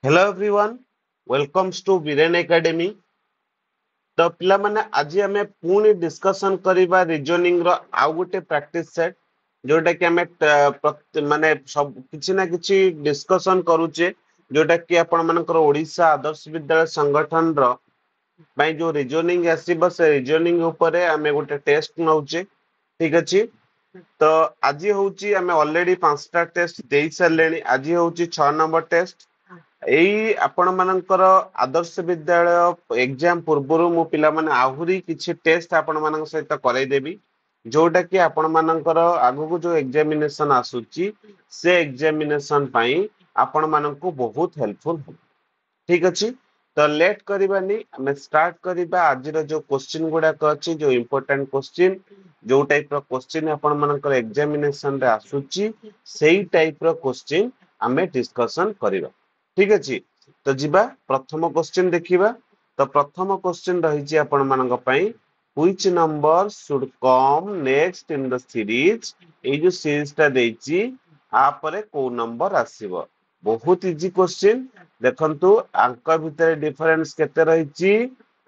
Hello everyone, welcomes to Viren Academy. तो पिला माने आज आमे पुणी डिस्कशन करिबा रीजनिंग रो आउ गोटे प्रैक्टिस सेट जोटा कि आमे माने सब किछि ना किछि डिस्कशन करूचे जोटा कि आपण मानकर ओडिशा आदर्श विद्यालय संगठन रो बाय जो रीजनिंग आसीबो से रीजनिंग ऊपर आमे गोटे टेस्ट नउचे ठीक अछि। तो आज होउची आमे ऑलरेडी 5टा टेस्ट देई सरलेनी। आज होउची 6 नंबर टेस्ट। एई आपण मानकर आदर्श विद्यालय एग्जाम पूर्वरु मु पिला माने आहुरी किछि टेस्ट आपण मानक सहित कराई देबी जोटा कि आपण मानकर आगु को जो एग्जामिनेशन आसुची से एग्जामिनेशन पई आपण मानकु बहुत हेल्पफुल हो। ठीक अछि। तो लेट करबानी हमें स्टार्ट करबा आज रो जो क्वेश्चन गुडा अछि जो इंपोर्टेंट क्वेश्चन जो टाइप रो क्वेश्चन आपण मानकर एग्जामिनेशन रे आसुची सेही टाइप रो क्वेश्चन हमें डिस्कशन करबा। ठीक अछि। तो जिबा प्रथम क्वेश्चन देखिबा। तो प्रथम क्वेश्चन रहिछि आपण मानक पई which number should come next in the series. ए जो सीरीज ता देछि आ परे को नंबर आसीबो। बहुत इजी क्वेश्चन देखंतु अंक भितर डिफरेंस केते रहिछि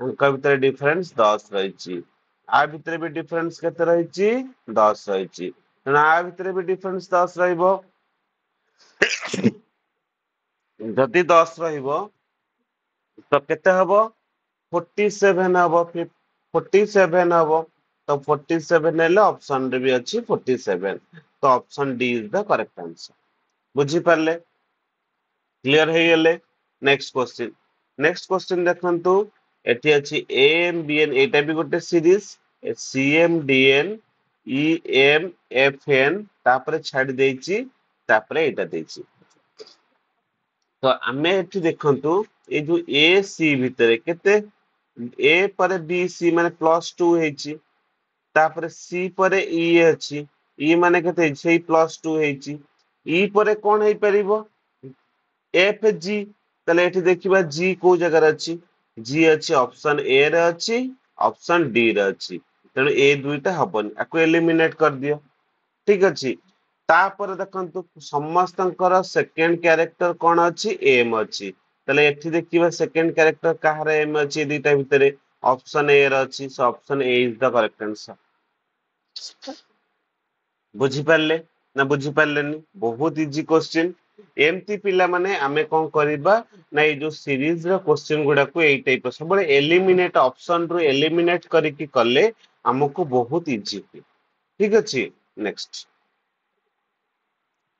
अंक भितर डिफरेंस 10 रहिछि आ भितर भी डिफरेंस केते रहिछि 10 रहिछि ना आ भितर भी डिफरेंस 10 रहिबो। जदि 10 रहिबो तो केते हबो 47 हबो 47 हबो। तो 47 हेले ऑप्शन रे भी अछि 47। तो option D is the correct answer. बुझी पारले क्लियर हे गेले। नेक्स्ट क्वेश्चन देखंतु एठी अछि एम बी एन एटा भी गोटे series C M D N E M F N तापरे छाडी देछि तापरे एटा देछि। तो आमे एठी देखंतु ए जो ए सी भितरे केते ए पर बी सी माने +2 हेछि तापरे सी पर ई अछि ई माने केते सेही +2 हेछि ई पर कोन हे परिबो एफ जी। तले एठी देखिबा जी को जगह रे अछि जी अछि ऑप्शन ए रे अछि ऑप्शन डी रे अछि तेणु ए दुईटा हबन आको एलिमिनेट कर दियो। ठीक अछि। तापर देखंतु समस्तंकर सेकंड कैरेक्टर कोन अछि एम अछि तले एठी देखिबा सेकंड कैरेक्टर कहार एम अछि दुईटा भितरे ऑप्शन ए रे अछि so option A is the correct answer. बुझी पारले ना बुझी पारलेनी बहुत इजी क्वेश्चन। एमती पिला माने आमे कोन करबा ना ए जो सीरीज रो क्वेश्चन गुडा को एई टाइप सब एलिमिनेट ऑप्शन रो एलिमिनेट करिकि करले हमको बहुत इजी। ठीक अछि।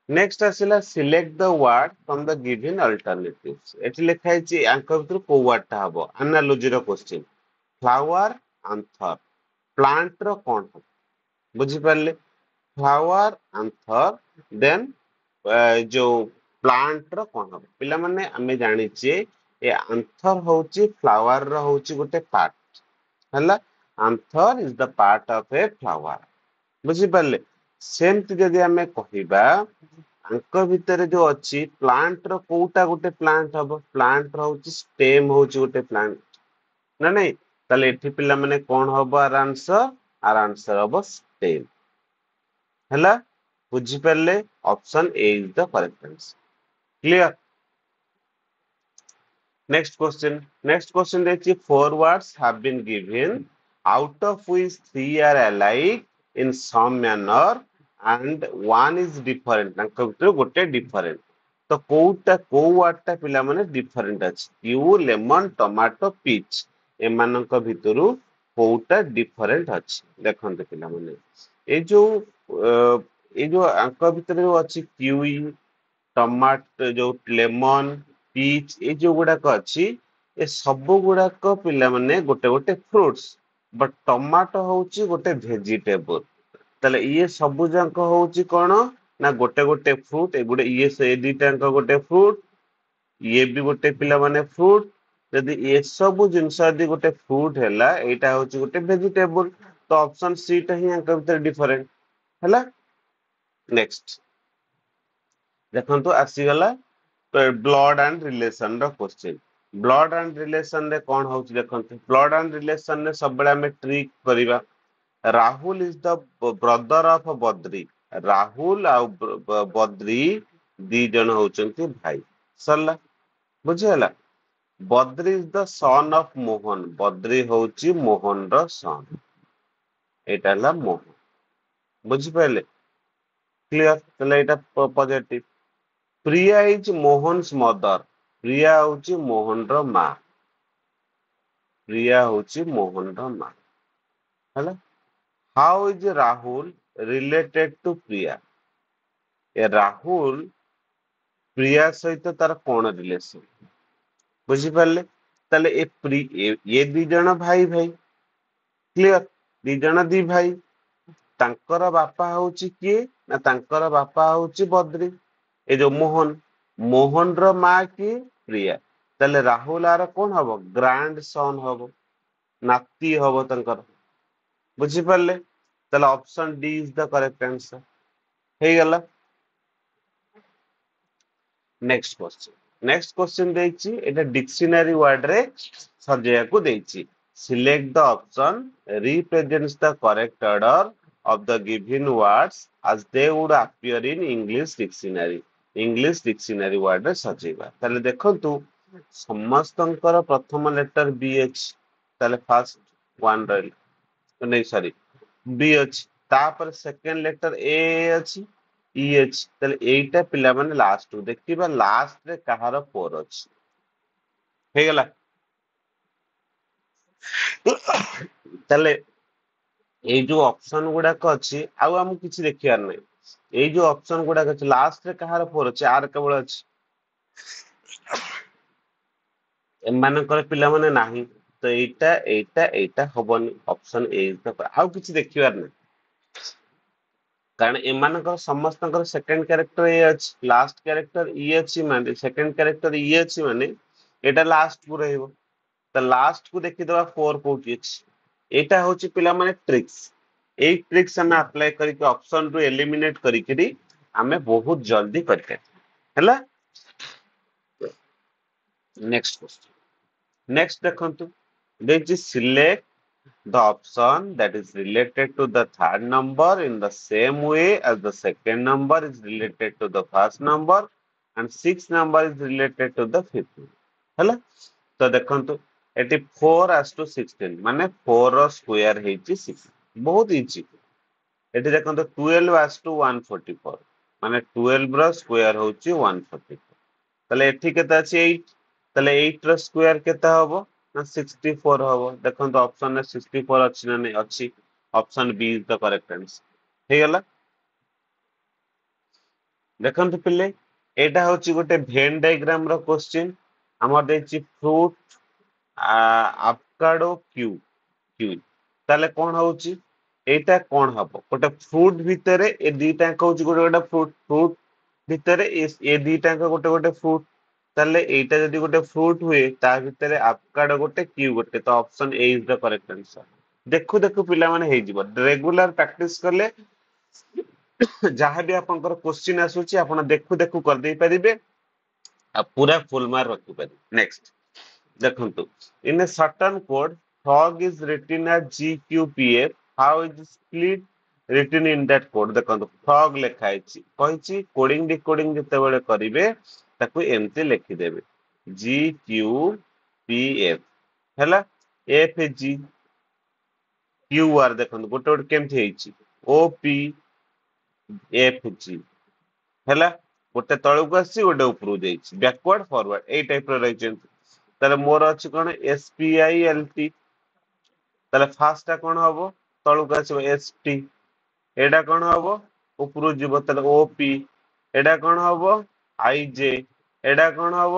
नेक्स्ट आसिला select the word from the given alternatives. एठी लिखा है आंक भितर को वर्ड ता हबो एनालॉजी रो क्वेश्चन फ्लावर आंथर प्लांट रो कोन बुझी पारले फ्लावर आंथर देन जो प्लांट रो कोन हो पिला माने हमें जानि छे ए आंथर होची फ्लावर रो होची गोटे पार्ट हला anther is the part of a flower. बुझी पारले सेमति जदि हमें कहिबा आंक भितर जो अछि प्लांट रो कोटा गोटे प्लांट हबो प्लांट रो होची स्टेम होची गोटे प्लांट ना नहीं ताले एठी पिला माने कोन हबो आर आंसर हबो स्टेम हला। बुझी पारले option A is the correct answer. Clear. Next question देखिए four words have been given out of which three are alike in some manner and one is different तांको भितर गोटे डिफरेंट। तो कोउटा को वर्ड ता पिला माने डिफरेंट अछि क्यू लेमन टमाटो पीच एमानक भितरु कोउटा डिफरेंट अछि देखंते पिला माने ए जो आंक भितर जो अछि क्यूई टमाटो जो लेमन पीच ए जो गुडाक अछि ए सब गुडाक पिला माने गोटे गोटे फ्रूट्स बट टमाटो होची गोटे वेजिटेबल तले ये सब जांक होची कोन ना गोटे गोटे फ्रूट ए गुडे ये से दिटांक गोटे फ्रूट ये भी गोटे पिला माने फ्रूट यदि ये सब जिंस यदि गोटे फ्रूट हैला एटा होची गोटे वेजिटेबल तो ऑप्शन सी टा ही आंक भितर डिफरेंट हैला। नेक्स्ट देखंतु आसी गला ब्लड एंड रिलेशन रो क्वेश्चन ब्लड एंड रिलेशन रे कोन होची देखंतु ब्लड एंड रिलेशन रे सब बडा में ट्रिक करिवा Rahul is the brother of Badri Rahul आ बद्री दी जन होचंती भाई सरला। ବୁଝିହେଲା। Badri is the son of Mohan. Badri ହଉଛି ମୋହନର ସନ୍। ଏଇଟା ହେଲା ମୋହନ। ବୁଝିପାରିଲେ? କ୍ଲିୟର? ତାହେଲେ ଏଇଟା positive. Priya is Mohan's mother. Priya ହଉଛି ମୋହନର ମା। ପ୍ରିୟା ହଉଛି ମୋହନର ମା। ହେଲା। How is Rahul related to Priya? ଏ ରାହୁଲ ପ୍ରିୟା ସହିତ ତାର କଣ ରିଲେସନ? ବୁଝିପାରିଲେ? ତାହେଲେ ଏ ଦି ଜଣ ଭାଇ ଭାଇ। କ୍ଲିୟର? ଦି ଜଣ ଦି ଭାଇ। ତାଙ୍କର ବାପା ହଉଛି କିଏ? ନା ତାଙ୍କର ବାପା ହଉଛି ବଦ୍ରି। ଏ ଯୋଉ ମୋହନ। ମୋହନର ମା କିଏ? ପ୍ରିୟା। ତାହେଲେ ରାହୁଲ ଆର କଣ ହବ? ଗ୍ରାଣ୍ଡ ସନ୍ ହବ। ନାତି ହବ ତାଙ୍କର। ବୁଝିପାରିଲେ? ତାହେଲେ option D is the correct answer. ହେଇଗଲା। Next question. ନେକ୍ସଟ କ୍ୱେଶ୍ଚନ ଦେଇଛି, ଏଟା ଡିକ୍ସନାରୀ ୱାର୍ଡ ରେ ସଜେଇବାକୁ ଦେଇଛି। Select the option represents the correct order of the given words as they would appear in English dictionary. English dictionary word ରେ ସଜେଇବା। ତାହେଲେ ଦେଖନ୍ତୁ, ସମସ୍ତଙ୍କର ପ୍ରଥମ ଲେଟର ବି ଅଛି। ତାହେଲେ ଫାଷ୍ଟ ୱାନ ରହିଲା, ନାଇଁ ସରି ବି ଅଛି। ତାପରେ ସେକେଣ୍ଡ ଲେଟର ଏ ଅଛି, ଇ ଅଛି। ତାହେଲେ ଏଇଟା ପିଲାମାନେ ଲାଷ୍ଟ ଦେଖିବା, ଲାଷ୍ଟ ରେ କାହାର ଫୋର ଅଛି। ହେଇଗଲା। ତାହେଲେ ଏଇ ଯୋଉ ଅପସନ ଗୁଡାକ ଅଛି, ଆଉ ଆମକୁ କିଛି ଦେଖିବାର ନାହିଁ। ଏଇ ଯୋଉ ଅପସନ ଗୁଡାକ ଅଛି, ଲାଷ୍ଟ ରେ କାହାର ଫୋର ଅଛି? ଆର କେବଳ ଅଛି। ଏମାନଙ୍କର ପିଲାମାନେ ନାହିଁ। ତ ଏଇଟା ଏଇଟା ଏଇଟା ହବନି। ଅପସନ ଏ ଆଉ କିଛି ଦେଖିବାର ନାହିଁ। କାରଣ ଏମାନଙ୍କର ସମସ୍ତଙ୍କର ସେକେଣ୍ଡ କ୍ୟାରେକ୍ଟର ଏ ଅଛି, ଲାଷ୍ଟ କ୍ୟାରେକ୍ଟର ଇ ଅଛି, ମାନେ ସେକେଣ୍ଡ କ୍ୟାରେକ୍ଟର ଇ ଅଛି, ମାନେ ଏଇଟା ଲାଷ୍ଟ କୁ ରହିବ। ତ ଲାଷ୍ଟ କୁ ଦେଖିଦବା ଫୋର କୋଉଠି ଅଛି। ଏଇଟା ହଉଛି ପିଲାମାନେ ଟ୍ରିକ୍ସ। ଏଇ ଟ୍ରିକ୍ସ ଆମେ ଆପ୍ଲାଏ କରିକି ଅପସନ ରୁ ଏଲିମିନେଟ କରିକିରି ଆମେ ବହୁତ ଜଲଦି କରିପାରିବା। ହେଲା। Next question. ନେକ୍ସଟ ଦେଖନ୍ତୁ, ଦେଇଛି select the option that is related to the third number in the same way as the second number is related to the first number and sixth number is related to the fifth number. ହେଲା। ତ ଦେଖନ୍ତୁ, ଏଠି 4 as to 16 ମାନେ 4 ର square ହେଇଛି 6। ବହୁତ easy. ଏଠି ଦେଖନ୍ତୁ 12 as to 144 ମାନେ 12 ର ସ୍କୋୟାର ହଉଛି 144। ତାହେଲେ ଏଠି କେତେ ଅଛି? 8। ତାହେଲେ 8 ର ସ୍କୋୟାର କେତେ ହବ? ନା 64 ହବ। ଦେଖନ୍ତୁ ଅପସନ ରେ 64 ଅଛି ନା ନାଇଁ? ଅଛି। Option B is the correct answer. ହେଇଗଲା। ଦେଖନ୍ତୁ ପିଲେ, ଏଇଟା ହଉଛି ଗୋଟେ ଭେନ୍ ଡାଇଗ୍ରାମ ର କ୍ୱେଶ୍ଚିନ୍। ଆମର ଦେଇଛି ଫ୍ରୁଟ ଆଭକାଡୋ କିୱି। ତାହେଲେ କଣ ହଉଛି? ଏଇଟା କଣ ହବ? ଗୋଟେ ଫ୍ରୁଟ ଭିତରେ ଏ ଦିଟାଙ୍କ ହଉଛି ଗୋଟେ ଗୋଟେ ଫ୍ରୁଟ। ଫ୍ରୁଟ ଭିତରେ ଏ ଦିଟାଙ୍କ ଗୋଟେ ଗୋଟେ ଫ୍ରୁଟ। ତାହେଲେ ଏଇଟା ଯଦି ଗୋଟେ ଫ୍ରୁଟ ହୁଏ, ତା ଭିତରେ ଆଭକାଡୋ ଗୋଟେ କିୱି ଗୋଟେ। ତ option A is the correct answer. ଦେଖୁ ଦେଖୁ ପିଲାମାନେ ହେଇଯିବ। ରେଗୁଲାର ପ୍ରାକ୍ଟିସ କଲେ ଯାହାବି ଆପଣଙ୍କର କ୍ୱେଶ୍ଚିନ୍ ଆସୁଛି, ଆପଣ ଦେଖୁ ଦେଖୁ କରିଦେଇ ପାରିବେ ଆଉ ପୁରା ଫୁଲ ମାର୍କ ରଖିପାରିବେ। ନେକ୍ସଟ ଦେଖନ୍ତୁ, in a certain code frog is written as GQPF, how is split written in that code? ଦେଖନ୍ତୁ frog ଲେଖା ହେଇଛି, କହିଛି କୋଡିଂ ଡିକୋଡିଂ ଯେତେବେଳେ କରିବେ ତାକୁ ଏମିତି ଲେଖିଦେବେ GQPF। ହେଲା। FG QR ଦେଖନ୍ତୁ ଗୋଟେ ଗୋଟେ କେମିତି ହେଇଛି OPFG। ହେଲା। ଗୋଟେ ତଳକୁ ଆସିଛି, ଗୋଟେ ଉପରକୁ ଯାଇଛି, ବ୍ୟାକୱାର୍ଡ ଫରୱାର୍ଡ ଏଇ ଟାଇପ ର ରହିଛନ୍ତି। ତାହେଲେ ମୋର ଅଛି କଣ? SPILT। ତାହେଲେ ଫାଷ୍ଟ ଟା କଣ ହବ? ତଳକୁ ଆସିବ ST। ଏଇଟା କଣ ହବ? ଉପରକୁ ଯିବ, ତାହେଲେ OP। ଏଇଟା କଣ ହବ? IJ। ଏଇଟା କଣ ହବ?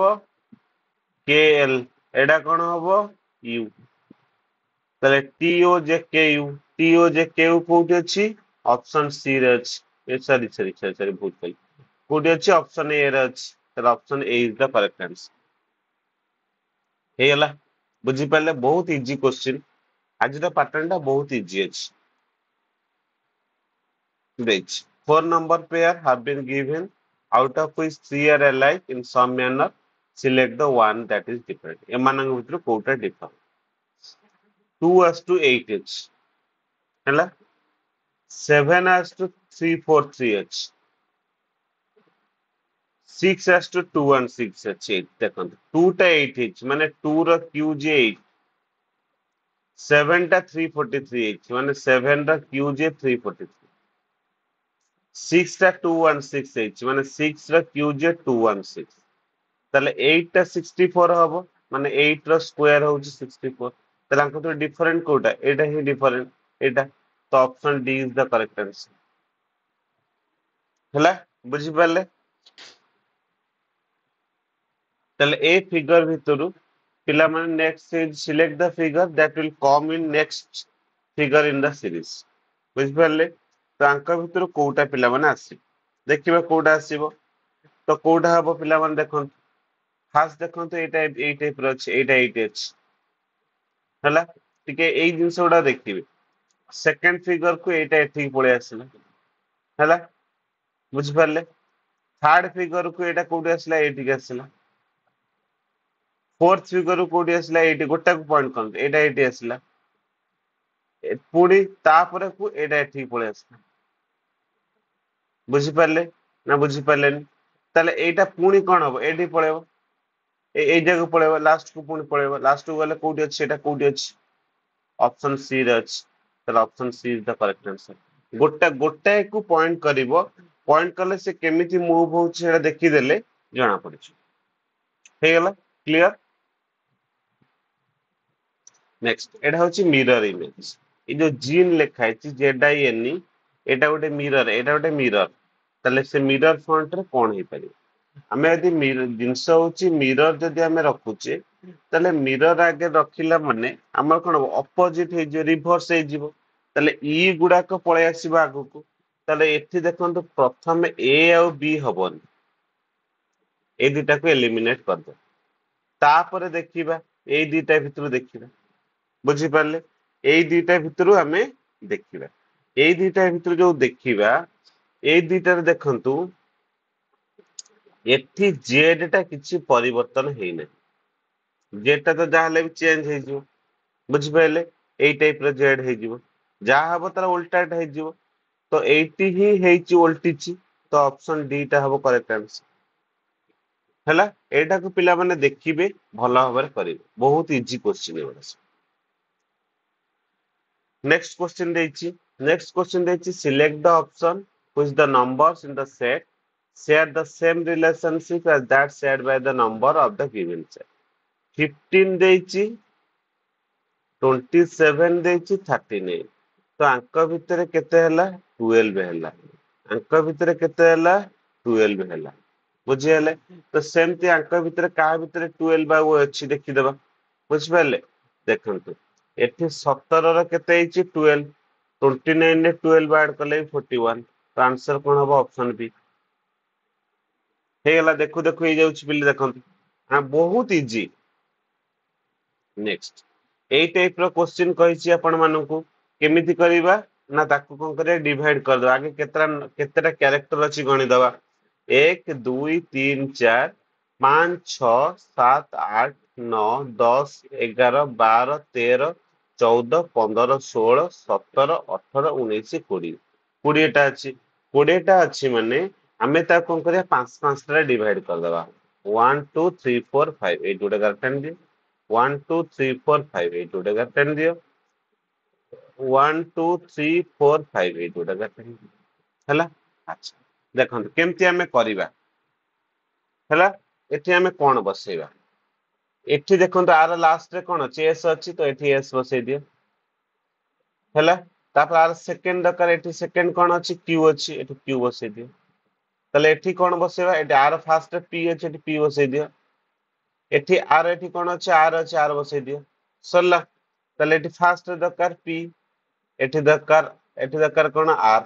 KL। ଏଇଟା କଣ ହବ? U। ତାହେଲେ TOJKU। TOJKU କୋଉଠି ଅଛି? ଅପସନ ସି ରେ ଅଛି। ସରି ଭୁଲ କହିଲି। କୋଉଠି ଅଛି? ଅପସନ ଏ ରେ ଅଛି। ତାହେଲେ option A is the correct answer. ହେଇଗଲା। ବୁଝିପାରିଲେ? ବହୁତ ଇଜି କ୍ୱେଶ୍ଚିନ୍। ଆଜିର ପାଟର୍ନ ଟା ବହୁତ ଇଜି ଅଛି। ଦେଇଛି 4 number pair have been given out of which 3 are alike in some manner. Select the one that is different. ଏମାନଙ୍କ ଭିତରୁ କୋଉଟା different? 2 as to 8 ଅଛି। ହେଲା। 7 as to 343 ଅଛି। 6 as to 2 and 6 ଅଛି ଦେଖନ୍ତୁ 2 ଟା 8 ହେଇଛି ମାନେ 2 ର କ୍ୟୁ ଯେ 8 7 ଟା 343 ହେଇଛି ମାନେ 7 ର କ୍ୟୁ ଯେ 343 6 ଟା 216 ହେଇଛି ମାନେ 6 ର କ୍ୟୁ ଯେ 216 ତାহলে 8 ଟା 64 ହବ ମାନେ 8 ର ସ୍কয়ার ହଉଛି 64 ତାহଲେ ଆଙ୍କ ଭିତରେ ଡିଫରେଣ୍ଟ କୋଉଟା ଏଇଟା ହିଁ ଡିଫରେଣ୍ଟ ଏଇଟା ତ option D is the correct answer ହେଲା ବୁଝି ପାରିଲେ ତାହଲେ ଏ ଫିଗର ଭିତରୁ ପିଲାମାନେ next select the figure that will come in next figure in the series ବୁଝି ପାରିଲେ ତ ଆଙ୍କ ଭିତରୁ କୋଉଟା ପିଲାମାନେ ଆସିବ ଦେଖିବା କୋଉଟା ଆସିବ ତ କୋଉଟା ହବ ପିଲାମାନେ ଦେଖନ୍ତୁ ଫାର୍ଷ୍ଟ ଦେଖନ୍ତୁ ଏଇଟା ଏଇ ଟାଇପ ର ଅଛି ଏଇଟା ଏଇଟି ଅଛି ହେଲା ଟିକେ ଏଇ ଜିନିଷ ଗୁଡା ଦେଖିବେ ସେକେଣ୍ଡ ଫିଗର କୁ ଏଇଟା ଏଠିକି ପଳେଇ ଆସିଲା ହେଲା ବୁଝିପାରିଲେ ଥାର୍ଡ ଫିଗର କୁ ଏଇଟା କୋଉଠି ଆସିଲା ଏଇଠିକି ଆସିଲା फोर्थ फिगर कोडी आसला एटी गोटा को पॉइंट करते एटा एटी आसला पुडी तापरे को एटा एठी पळे आसला बुझी पारले ना बुझी पारलेनी ताले एटा पुणी कोन हबो एठी पळेबो ए जगह पळेबो लास्ट को पुणी पळेबो लास्ट को गले कोडी अछि एटा कोडी अछि ऑप्शन सी रे अछि ताले option C is the correct answer गोटा गोटा को पॉइंट करिवो पॉइंट करले से केमिति मूव होछि एटा देखि देले जाना पड़छ हे गेला क्लियर नेक्स्ट एटा होची मिरर इमेज ए जो जीन लेखा है जेड आई एन ई एटा गोटे मिरर ताले से मिरर फ्रंट रे कोन हे पारि हमें यदि जिनस होची मिरर जदि हमें रखुचे ताले मिरर आगे रखिला माने हमर कोन अपोजिट हे जो रिवर्स हे जिवो ताले ई गुडा को पळे आसीबा आगु को ताले एथि देखंतु प्रथम ए और बी हबन ए दुटा को एलिमिनेट कर दो तापर देखिबा ए दुटा भितर देखिबा बुझी पारले एई दुटा भितरु हमें देखिबा एई दुटा भितरु जो देखिबा एई दुटा रे देखंतु एथि जेड टा किछि परिवर्तन हेइ नै जेड टा तो जाहले भी चेंज हे जिवो बुझी पारले एई टाइप रो जेड हे जिवो जा हबो तार उल्टाट हे जिवो तो एटी ही हेइछि उल्टिछि तो ऑप्शन डी टा हबो करेक्ट आंसर हैला एटा को पिला माने देखिबे भलो भाबरे करिवे बहुत इजी क्वेश्चन एबा Next question ଦେଇଛି next question ଦେଇଛି select the option which the numbers in the set share the same relationship as that shared by the number of the given set 15 ଦେଇଛି 27 ଦେଇଛି 39 ତ ଆଙ୍କ ଭିତରେ କେତେ ହେଲା 12 ହେଲା ଆଙ୍କ ଭିତରେ କେତେ ହେଲା 12 ହେଲା ବୁଝି ହେଲେ ତ ସେମିତି ଆଙ୍କ ଭିତରେ କାହା ଭିତରେ 12 ଆଉ ଅଛି ଦେଖିଦେବା ବୁଝିପାରିଲେ ଦେଖନ୍ତୁ एठी 17 ର କେତେ ହେଇଛି 12 29 ରେ 12 ऐड कले 41 तो आंसर कोन हबो ऑप्शन बी हे गला देखु देखु हे जाउछि बिल्ली देखंतु हां बहुत इजी नेक्स्ट एई टाइप रो क्वेश्चन कहिछि आपण मानकु केमिति करिबा ना ताकु कोन करे डिवाइड कर दो आगे केतेटा कैरेक्टर अछि गणि दवा 1 2 3 4 5 6 7 8 9 10 11 12 13 14 15 16 17 18 19 20 20टा अछि 20टा अछि माने हमें ता कोन करिया 5 5 टा डिवाइड कर दवा 1 2 3 4 5 8 गोटे गार्टन दियो 1 2 3 4 5 8 गोटे गार्टन दियो 1 2 3 4 5 8 गोटे गार्टन हला अच्छा देखंतु केमति हमें करिबा हला एठी हमें कोन बसेबा एठी देखंतु आर लास्ट रे कोन अछि एस अछि तो एठी एस बसै दियो हला तापर आर सेकंड दरकार एठी सेकंड कोन अछि क्यू अछि एठी क्यू बसै दियो तले एठी कोन बसेबा एठी आर फास्ट पी अछि एठी पी बसै दियो एठी कोन अछि आर बसै दियो सरला तले एठी फास्ट दरकार पी एठी दरकार कोन आर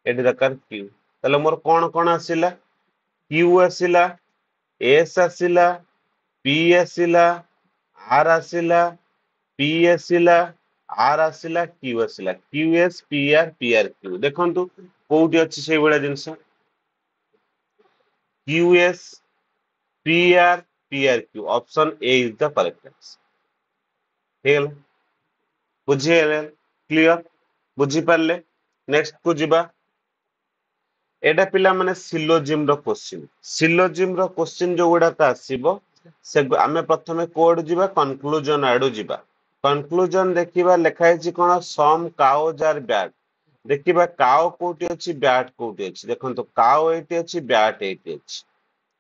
एठी दरकार क्यू तले मोर कोन आसिला क्यू आसिला एस आसिला पी आसिला आर आसिला पी आसिला आर आसिला Q S P R Q देखंतु कोउटी अछि सेई बडा जिंस Q S P R Q option A is the correct answer हेल बुझिए क्लियर बुझी पारले नेक्स्ट को जिबा एटा पिला माने सिलोजिम रो क्वेश्चन। सिलोजिम रो क्वेश्चन जो गुडाक आसीबो से आमे प्रथमे कोड जिबा कंक्लूजन आडू जिबा। कंक्लूजन देखिबा लेखा छि कोन सम काउज आर बैट। देखिबा काउ कोठी अछि बैट कोठी अछि। देखंतो काउ एठी अछि बैट एठी अछि।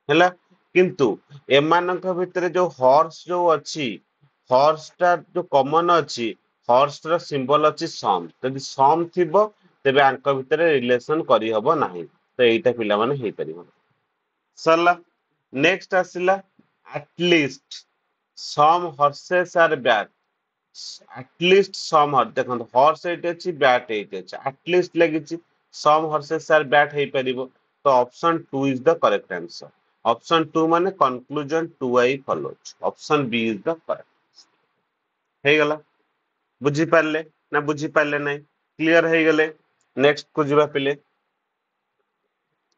ହେଲା किंतु एमानक भितरे जो हॉर्स जो अछि हॉर्स टा जो कॉमन अछि हॉर्स रो सिंबल अछि सम। यदि सम थिबो तेबे आंक भितरे रिलेशन करि हबो नाही। तो एटा पिला माने हेइ परिबो। सरला नेक्स्ट आसिला at least some horses are bat. At least some horse देखंतो हॉर्स एठी अछि बैट एठी अछि एटलिस्ट लागिछि सम हॉर्सेस आर बैट हेइ परिबो। तो option 2 is the correct answer. Option 2 माने conclusion 2i follows। Option B is the correct. हेइ गला बुझी पारले ना बुझी पारले नाही क्लियर हेइ गले। नेक्स्ट को जिबा पिले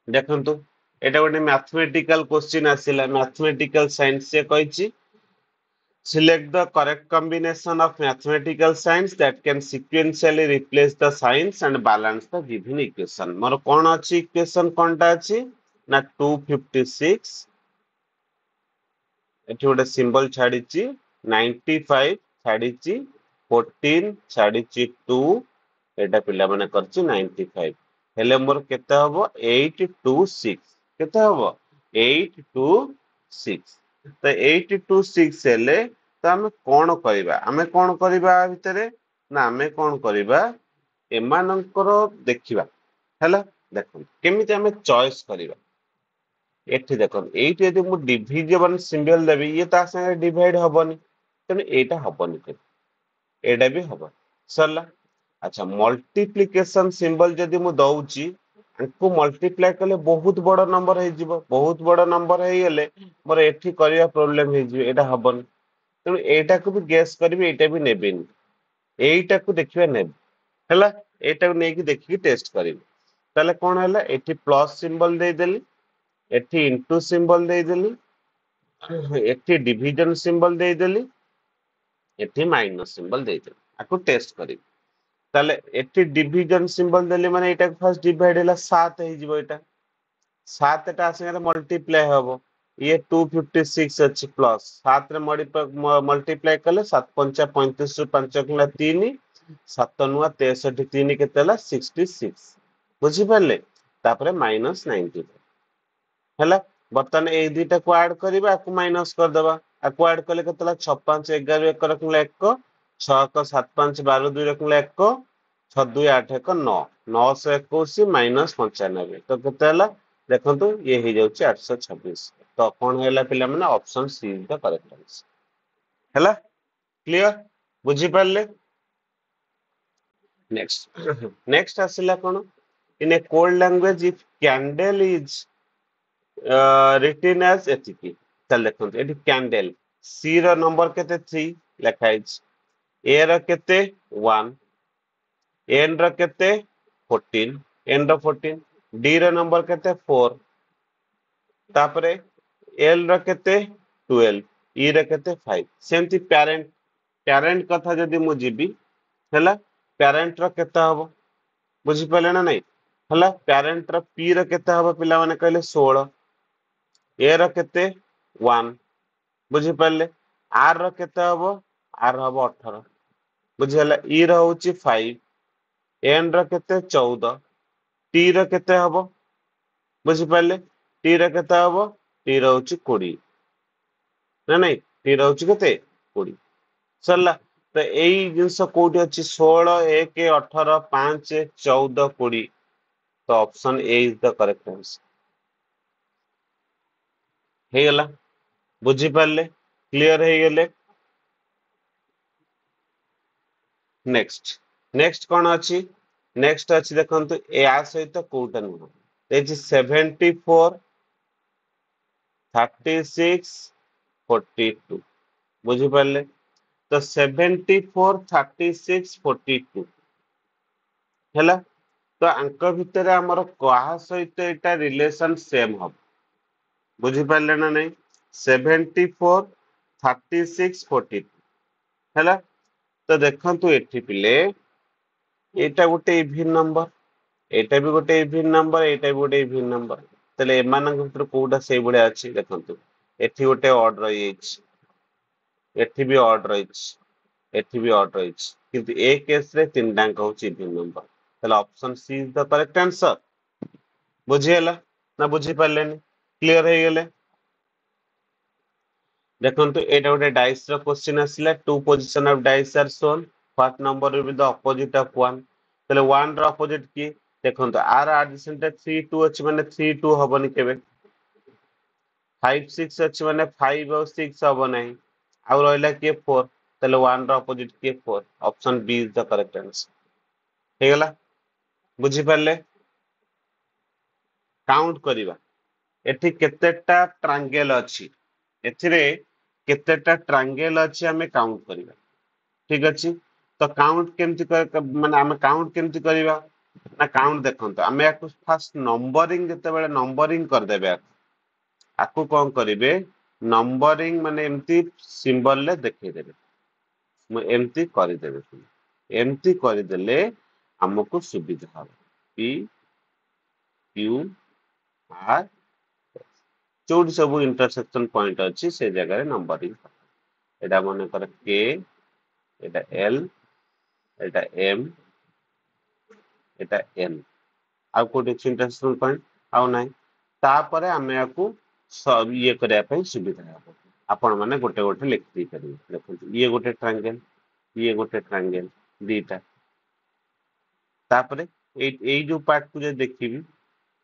देखंतु एटा गोटे मैथमेटिकल क्वेश्चन आसिला मैथमेटिकल साइंस से कहिछि select the correct combination of mathematical signs that can sequentially replace the signs and balance the given equation। मोर कोन अछि इक्वेशन कोनटा अछि ना 256 एठी गोटे सिंबल छाडिछि 95 छाडिछि 14 छाडिछि 2 एटा पिला माने करछि 95 हेले मोर केते हबो 826 केते हबो 826 तो 826 हेले तो आमे कोन करिबा आमे कोन करिबा भितरे ना आमे कोन करिबा एमानंकर देखिबा हैला देखो केमिति आमे चॉइस करिबा एठी देखो एठी यदि मु डिविजन सिंबल देबी ये ता संगे डिवाइड हबनी तने एटा हबनी एटा भी हबो सरला। अच्छा मल्टीप्लिकेशन सिंबल जदि मु दउची को मल्टीप्लाई कले बहुत बड़ नंबर हे जिवो बहुत बड़ नंबर हे गेले मोर एठी करिया प्रॉब्लम हे जिवो एटा हबनी तेणु एटा को भी गेस करबी एटा भी नेबिनी एटा को देखिबा नेब हैला एटा को नेकी देखि टेस्ट करिबी ताले कोन हैला एठी प्लस सिंबल दे देली एठी इनटू सिंबल दे देली एठी डिवीजन सिंबल दे देली एठी माइनस सिंबल दे देली आको टेस्ट करिबी ताले एठी डिवीजन सिंबल देली माने एटा फर्स्ट डिवाइड हैला 7 हे जिवो एटा 7 टा संगे मल्टीप्लाई हबो ये 256 अछि प्लस 7 रे मल्टीप्लाई कले 7 पंचा 35 रु 5 गुणा 3 7 नुआ 63 3 केते हला 66 बुझी पारले तापरे माइनस 90 हैला बर्तन ए दुईटा को ऐड करबा आकु माइनस कर देबा आकु ऐड कले केतला 6 5 11 1 रखला 1 6 1 7 5 12 2 रखला 1 6 2 8 1 9 921 माइनस 95 तो केते हला देखंतु ये हे जाउची 826 तो कोन हैला पिला माने option C is the correct answer हैला क्लियर बुझी पारले। नेक्स्ट नेक्स्ट आसिला कोन in a code language if candle is written as एतिकी चल देखंतु एटी कैंडल सी रो नंबर केते 3 लिखा है ए रो केते 1 एन रो केते 14 एन रो 14 डी रो नंबर केते 4 तापरे एल रो केते 12 ई रो केते 5 सेमती पेरेंट पेरेंट कथा जदी मु जीबी हैला पेरेंट रो केते हबो बुझी पले ना नहीं हैला पेरेंट रो पी रो केते हबो पिला माने कहले 16 ए रो केते 1 बुझी पारले आर रो केते हबो आर हबो 18 बुझी हला ई रो होची 5 एन रो केते 14 टी रो केते हबो बुझी पारले टी रो केते हबो टी रो होची 20 ना नहीं टी रो होची केते 20 सरला तो एई जिंस कोठी अछि 16 1 18 5 14 20 तो option A is the correct answer हे गला बुझी पारले क्लियर हे गेले। नेक्स्ट नेक्स्ट कोन अछि नेक्स्ट अछि देखंतु ए आ सहित कोउटा नु एजी 74 36 42 बुझी पारले तो 74 36 42 हैला तो अंक भितरे हमर कहा सहित एटा रिलेशन सेम हो बुझी पारले ना नहीं 74 36 42 हैला तो देखंतु एठी पिले एटा गोटे इवन नंबर एटा भी गोटे इवन नंबर एटा भी गोटे इवन नंबर तले एमानक भितर कोउटा सेई बडे अछि देखंतु एठी गोटे ऑड रही एठी भी ऑड रही एठी भी ऑड रही किंतु ए केस रे तीन टांक होची इवन नंबर तले option C is the correct answer बुझियला ना बुझी पालेनी क्लियर हे गेले देखंतु एटा गोटे डाइस रो क्वेश्चन आसिला two position of dice are shown what number will be the opposite of 1 तले 1 रो ऑपोजिट की देखंतु आर एडिशन रे 3 2 अछि माने 3 2 हबनी केबे 5 6 अछि माने 5 और 6 हबो नाही आउ रहला के 4 तले 1 रो ऑपोजिट के 4 option B is the correct answer हे गेला बुझी पाले काउंट करिवा एठी केतेटा ट्रायंगल अछि एथिरे केतेटा ट्रायंगल अछि हमें काउंट करिवा ठीक अछि तो काउंट केमति माने हमें काउंट केमति करिवा ना काउंट देखंतो हमें याको फर्स्ट नंबरिंग जते बेले नंबरिंग कर देबे आकु कोन करिवे नंबरिंग माने एमति सिंबल ले देखै देबे म एमति करि देबे एमति करि देले हमको सुविधा हो पी क्यू आर जोड़ी सब इंटरसेक्शन पॉइंट अच्छी से जगह नंबरिंग एटा मन कर के एटा एल एटा एम एटा एन आ कोटे इंटरसेक्शन पॉइंट आउ नाही तापरे हमें याकू ये करिया पई सुविधा हो आपण माने गोटे गोटे लिख दी करिवे देखो ये गोटे ट्रायंगल दीटा तापरे ए जो पार्ट को जे देखिबी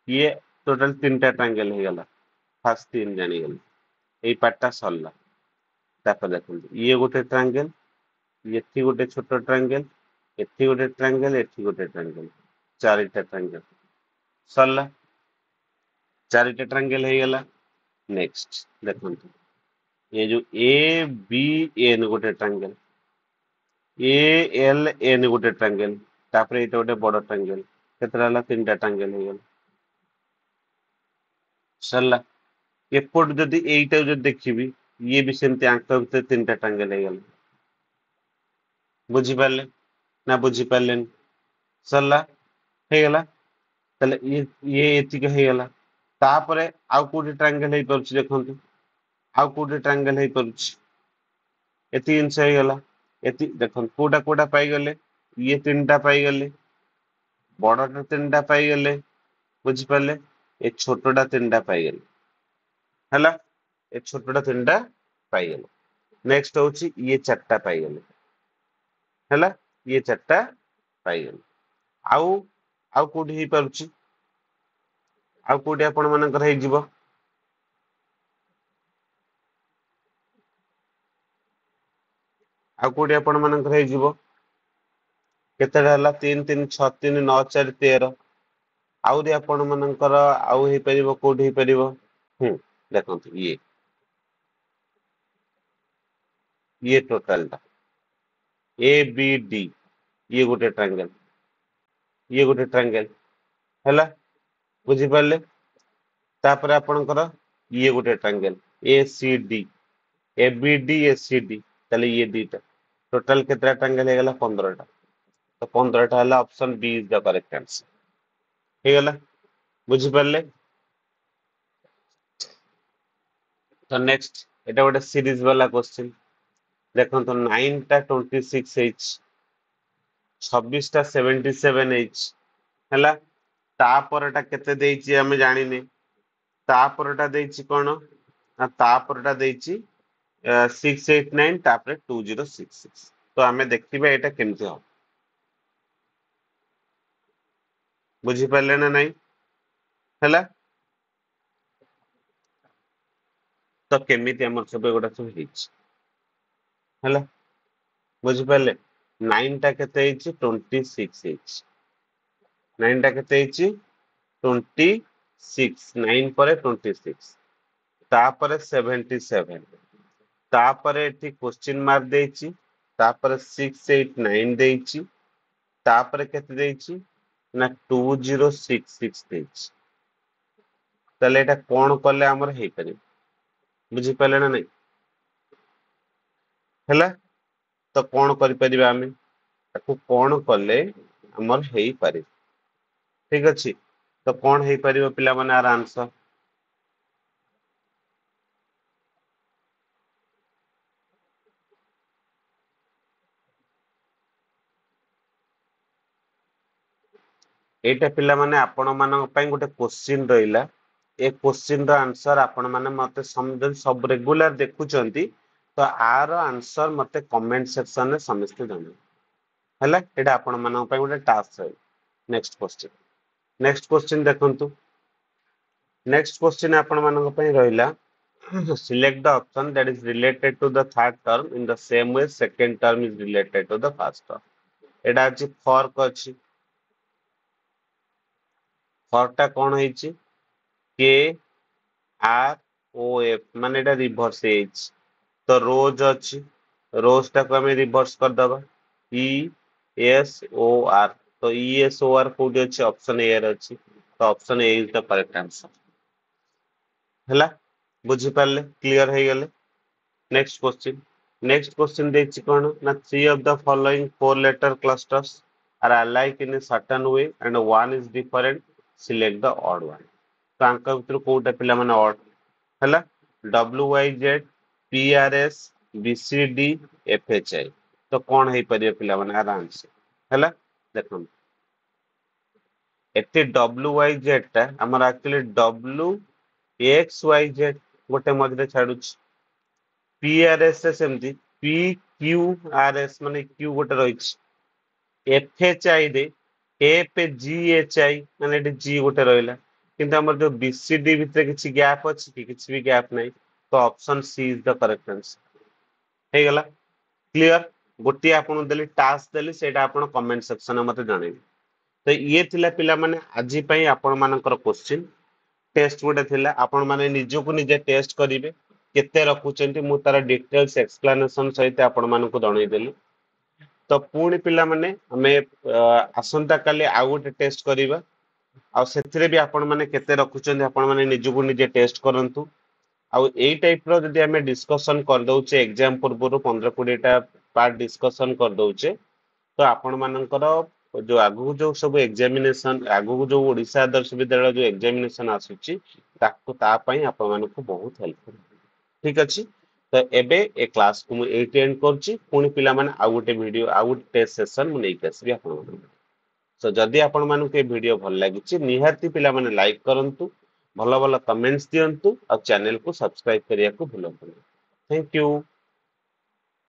ये टोटल तीन टा ट्रायंगल हे गला फास्ट तीन जानी गल एई पार्टटा सरला तापर देखो ये गोटे ट्रायंगल एथि गोटे छोट ट्रायंगल एथि गोटे ट्रायंगल एथि गोटे ट्रायंगल चारिटा ट्रायंगल सरला चारिटा ट्रायंगल हे गला नेक्स्ट देखो ये जो ए बी एन गोटे ट्रायंगल ए एल एन गोटे ट्रायंगल तापर एटा गोटे बड़ ट्रायंगल केतरा हला तीनटा ट्रायंगल हे गला सरला एपोर्ट जदि एइटा जदि देखिबी ये भी सेमते आंक भीतर तीनटा ट्रायंगल हे गला बुझी पारले ना बुझी पारलेन सरला हे गला तले ये एतिक हे गला तापरे आउ कोटी ट्रायंगल हे परछि देखंतु आउ कोटी ट्रायंगल हे परछि एति इंच हे गला एति देखन कोडा कोडा पाई गले ये तीनटा पाई गले बड़टा तीनटा पाई गले बुझी पारले ए छोटटा तीनटा पाई गले हला ए छोटटा तीनटा पाई गले नेक्स्ट होची ये चारटा पाई गले हला ये चारटा पाई गले आउ आउ कोडी हे परछि आउ कोडी आपण मानकर हे जिवो आउ कोडी आपण मानकर हे जिवो केतेडा हला 3 3 6 3 9 4 13 आउरी आपण मानकर आउ हे परिबो कोडी हे परिबो देखंतु ये टोटल टा ए बी डी ये गोटे ट्रायंगल हैला बुझी पारले तापर आपणकर ये गोटे triangle A C D A B D A C D ताले ये दीटा टोटल केतरा ट्रायंगल हे गला 15 टा तो 15 टा हला option B is the correct answer हे गला बुझी पारले तो नेक्स्ट एटा गोटे सीरीज वाला क्वेश्चन देखो तो 9 टा 26 एच 26 टा 77 एच हैला तापरटा केते देइची हमें जानिने तापरटा देइची कोन ना तापरटा देइची 689 तापर 2066 तो हमें देखिबा एटा केमते हो बुझी पारले ना नहीं हैला तो केमिति हमर सब गोटा सब हिच हैला बुझी पारले 9 टा केते हिची 26 हिच 9 टा केते हिची 26 9 परे 26 तापरे 77 तापरे एठी क्वेश्चन मार्क देइची तापरे 689 देइची तापरे केते देइची ना 2066 देइची तले एटा कोन करले हमर हेई पारे बुझी पाले ना नहीं हैला तो कोन करि परिबा हमें ताको कोन करले हमर हेई पारे ठीक अच्छे तो कौन हो पार पिला माने आर आंसर एटा पिला माने आपण मानक पई गोटे क्वेश्चन रहिला ए क्वेश्चन रो आंसर आपण माने मते समझ सब रेगुलर देखुचंती तो आर आंसर मते कमेंट सेक्शन रे समस्त जण हैला एटा आपण मानक पई गोटे टास्क है नेक्स्ट क्वेश्चन देखंतु नेक्स्ट क्वेश्चन आपण मानक पई रहिला select the option that is related to the third term in the same way second term is related to the first term एटा अछि फॉर्क अछि फॉर्क टा कोन होईची के आर ओ एफ माने एटा रिवर्स एच तो रोज अच्छी रोज टाक आम रिवर्स करदबा ई एस ओ आर तो ई एस ओ आर कोठी अच्छी ऑप्शन ए रे अच्छी तो option A is the correct answer हैला बुझी पारले क्लियर हे गेले नेक्स्ट क्वेश्चन देखछि कोन ना three of the following four letter clusters are alike in a certain way and one is different select the odd one तो आंक भितर कोटा पिला माने odd हैला WYZ PRS BCD FHI तो कौन है परिया पिला माने आराम से हैला देखम एते WYZ टा हमर एक्चुअली WXYZ गोटे मझे छाडुछ PRS से सेमती PQRS माने Q गोटे रहिछ FHI रे FGHI माने एटे G गोटे रहिला किंतु हमर जो BCD भितर किछि गैप अछि कि किछि भी गैप नै तो option C is the correct answer हे गला क्लियर गोटी आपन देली टास्क देली सेटा आपन कमेंट सेक्शन में मते जणाइबे तो ये थिला पिला माने आजि पई आपन मानकर क्वेश्चन टेस्ट गोटे थिला आपन माने निजो को निजे टेस्ट करिवे केते रखुचंती मु तार डिटेल्स एक्सप्लेनेशन सहित आपन मानको जणाइ देली तो पुणी पिला माने हमें आसंता काली आउ गोटे टेस्ट करिवा आ सेथिरे भी आपन माने केते रखुचंती आपन माने निजो को निजे टेस्ट करंतु आउ एई टाइप रो जदि हमें डिस्कशन कर दउचे एग्जाम पूर्व 15-20 टा पार्ट डिस्कशन कर दउचे तो आपण मानकर जो आगु जो सब एग्जामिनेशन आगु जो ओडिशा आदर्श विद्यालय जो एग्जामिनेशन आसुची ताको ता पई आपण मानको बहुत हेल्पफुल ठीक अछि तो एबे ए क्लास को मु एटी एंड करची पुनी पिला माने आ गोटे वीडियो आ गोटे टेस्ट सेशन मु नै कसबी आपण मानको सो जदि आपण मानको ए वीडियो भल लागिची निहाती पिला माने लाइक करंतु भलो भलो कमेंट्स दियंतु और चैनल को सब्सक्राइब करिया को भूलंतु थैंक यू